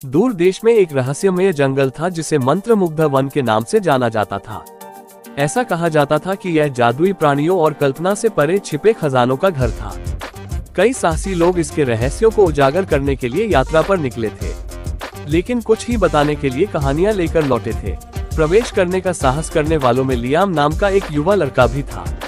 दूर देश में एक रहस्यमय जंगल था जिसे मंत्रमुग्ध वन के नाम से जाना जाता था। ऐसा कहा जाता था कि यह जादुई प्राणियों और कल्पना से परे छिपे खजानों का घर था। कई साहसी लोग इसके रहस्यों को उजागर करने के लिए यात्रा पर निकले थे, लेकिन कुछ ही बताने के लिए कहानियां लेकर लौटे थे। प्रवेश करने का साहस करने वालों में लियाम नाम का एक युवा लड़का भी था।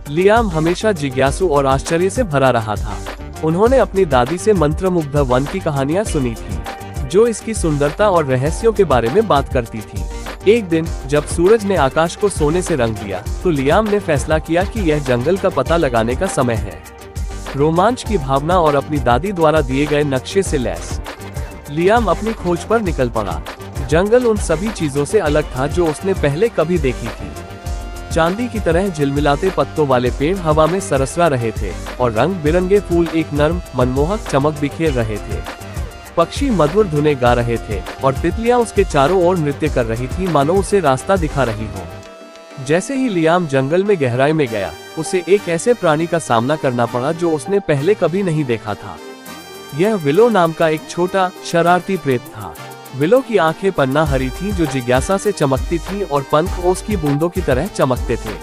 लियाम हमेशा जिज्ञासु और आश्चर्य से भरा रहा था। उन्होंने अपनी दादी से मंत्रमुग्ध वन की कहानियां सुनी थी, जो इसकी सुंदरता और रहस्यों के बारे में बात करती थी। एक दिन जब सूरज ने आकाश को सोने से रंग दिया, तो लियाम ने फैसला किया कि यह जंगल का पता लगाने का समय है। रोमांच की भावना और अपनी दादी द्वारा दिए गए नक्शे से लैस लियाम अपनी खोज पर निकल पड़ा। जंगल उन सभी चीजों से अलग था जो उसने पहले कभी देखी थी। चांदी की तरह झिलमिलाते पत्तों वाले पेड़ हवा में सरसरा रहे थे और रंग बिरंगे फूल एक नर्म मनमोहक चमक बिखेर रहे थे। पक्षी मधुर धुनें गा रहे थे और तितलियां उसके चारों ओर नृत्य कर रही थी, मानो उसे रास्ता दिखा रही हो। जैसे ही लियाम जंगल में गहराई में गया, उसे एक ऐसे प्राणी का सामना करना पड़ा जो उसने पहले कभी नहीं देखा था। यह विलो नाम का एक छोटा शरारती प्रेत था। विलो की आंखें पन्ना हरी थी जो जिज्ञासा से चमकती थी और पंख ओस की बूंदों की तरह चमकते थे।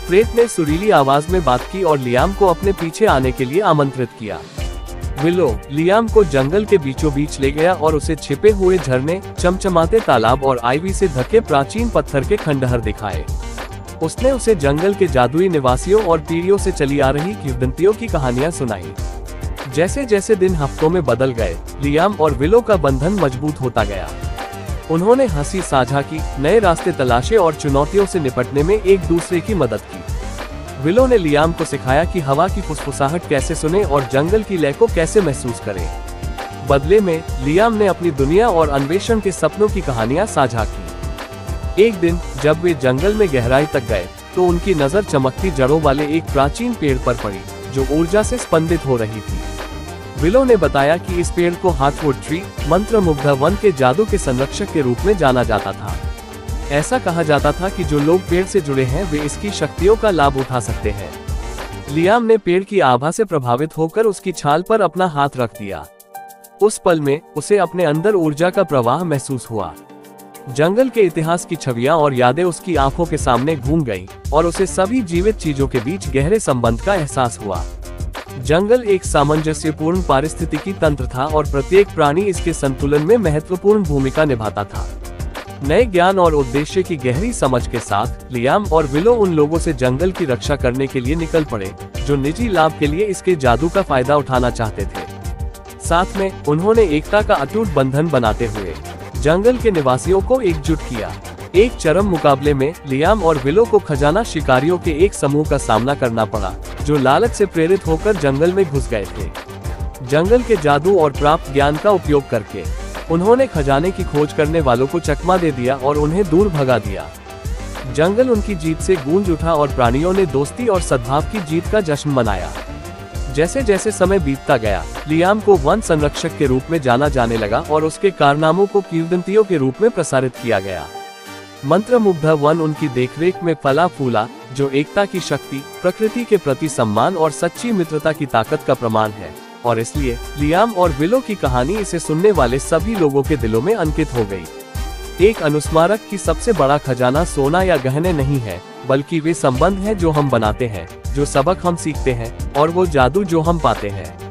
प्रेत ने सुरीली आवाज में बात की और लियाम को अपने पीछे आने के लिए आमंत्रित किया। विलो लियाम को जंगल के बीचों बीच ले गया और उसे छिपे हुए झरने, चमचमाते तालाब और आईवी से ढके प्राचीन पत्थर के खंडहर दिखाए। उसने उसे जंगल के जादुई निवासियों और पीढ़ियों से चली आ रही किंवदंतियों की कहानियां सुनाई। जैसे जैसे दिन हफ्तों में बदल गए, लियाम और विलो का बंधन मजबूत होता गया। उन्होंने हंसी साझा की, नए रास्ते तलाशे और चुनौतियों से निपटने में एक दूसरे की मदद की। विलो ने लियाम को सिखाया कि हवा की फुसफुसाहट कैसे सुने और जंगल की लय को कैसे महसूस करें। बदले में लियाम ने अपनी दुनिया और अन्वेषण के सपनों की कहानियां साझा की। एक दिन जब वे जंगल में गहराई तक गए, तो उनकी नजर चमकती जड़ों वाले एक प्राचीन पेड़ पर पड़ी, जो ऊर्जा से स्पंदित हो रही थी। विलो ने बताया कि इस पेड़ को हार्टवुड ट्री, मंत्रमुग्ध वन के जादू के संरक्षक के रूप में जाना जाता था। ऐसा कहा जाता था कि जो लोग पेड़ से जुड़े हैं वे इसकी शक्तियों का लाभ उठा सकते हैं। लियाम ने पेड़ की आभा से प्रभावित होकर उसकी छाल पर अपना हाथ रख दिया। उस पल में उसे अपने अंदर ऊर्जा का प्रवाह महसूस हुआ। जंगल के इतिहास की छवियां और यादें उसकी आंखों के सामने घूम गईं और उसे सभी जीवित चीजों के बीच गहरे संबंध का एहसास हुआ। जंगल एक सामंजस्यपूर्ण पारिस्थितिकी तंत्र था और प्रत्येक प्राणी इसके संतुलन में महत्वपूर्ण भूमिका निभाता था। नए ज्ञान और उद्देश्य की गहरी समझ के साथ लियाम और विलो उन लोगों से जंगल की रक्षा करने के लिए निकल पड़े जो निजी लाभ के लिए इसके जादू का फायदा उठाना चाहते थे। साथ में उन्होंने एकता का अटूट बंधन बनाते हुए जंगल के निवासियों को एकजुट किया। एक चरम मुकाबले में लियाम और विलो को खजाना शिकारियों के एक समूह का सामना करना पड़ा, जो लालच से प्रेरित होकर जंगल में घुस गए थे। जंगल के जादू और प्राप्त ज्ञान का उपयोग करके उन्होंने खजाने की खोज करने वालों को चकमा दे दिया और उन्हें दूर भगा दिया। जंगल उनकी जीत से गूंज उठा और प्राणियों ने दोस्ती और सद्भाव की जीत का जश्न मनाया। जैसे जैसे समय बीतता गया, लियाम को वन संरक्षक के रूप में जाना जाने लगा और उसके कारनामों को किंवदंतियों के रूप में प्रसारित किया गया। मंत्रमुग्ध वन उनकी देखरेख में फला फूला, जो एकता की शक्ति, प्रकृति के प्रति सम्मान और सच्ची मित्रता की ताकत का प्रमाण है। और इसलिए लियाम और विलो की कहानी इसे सुनने वाले सभी लोगों के दिलों में अंकित हो गई। एक अनुस्मारक की सबसे बड़ा खजाना सोना या गहने नहीं है, बल्कि वे संबंध हैं जो हम बनाते हैं, जो सबक हम सीखते हैं और वो जादू जो हम पाते हैं।